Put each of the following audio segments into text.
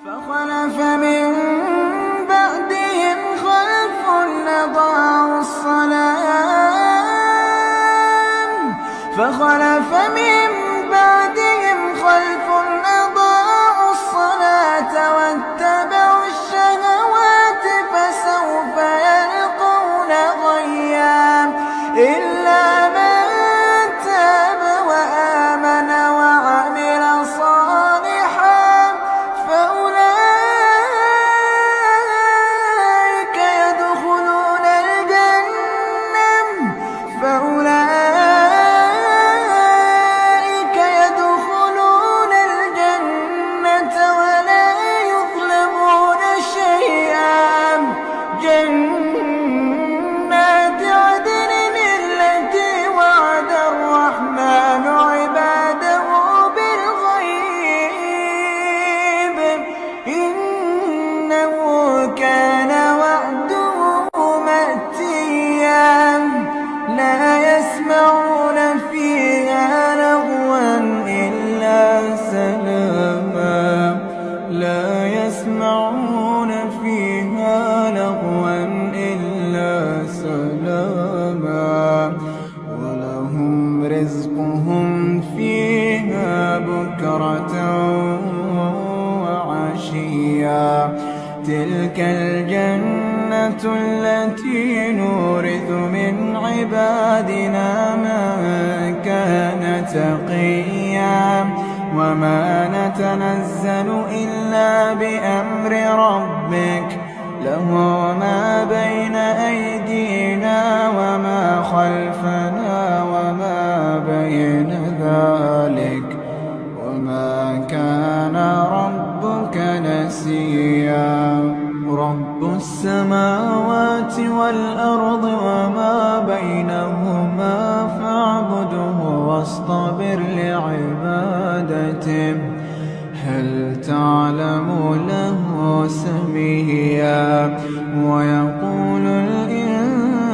فخلف من بعدهم خلف أضاعوا الصلاة واتبعوا الشهوات فسوف يلقون غيا إلا من تاب وآمن وعمل صالحا فأولئك يدخلون الجنة ولا يظلمون شيئا. جنات عدن التي وعد الرحمن عباده بالغيب إنه كان وعده مأتيا. لا يسمعون فيها لغوا إلا سلاما ولهم رزقهم فيها بكرة وعشيا. تلك الجنة التي نورث من عبادنا من كان تقيا. وما نتنزل إلا بأمر ربك له ما بين أيدينا وما خلفنا وما بين ذلك وما كان ربك نسيا. رب السماوات والأرض وما بينهما فاعبده واصطبر لعبادته هل تعلم له سميا. ويقول الإنسان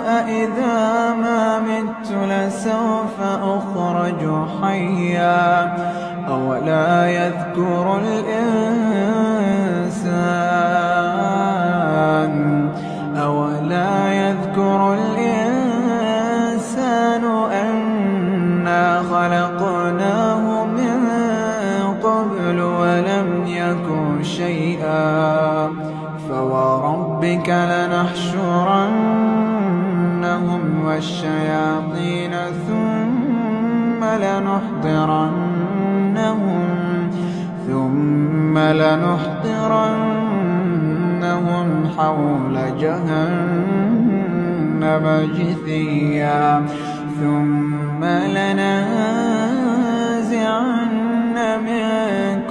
أإذا ما مت لسوف أخرج حيا. أولا يذكر الإنسان أنا خلقناه من قبل ولم يك شيئا. فوربك لنحشرنهم والشياطين ثم لنحضرنهم حول جهنم جثيا. ثم لننزعن من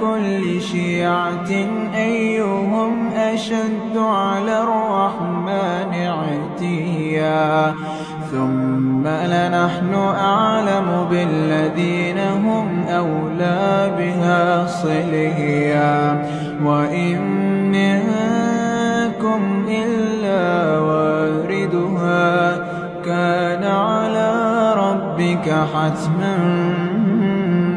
كل شيعة أيهم أشد على الرحمن عتيا. ثم لنحن أعلم بالذين هم أولى بها صليا. وإن منكم إلا واردها كان على ربك حتما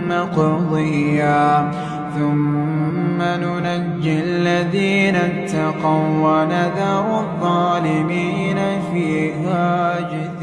مقضيا. ثم ننجي الذين اتقوا ونذر الظالمين فيها جثيا.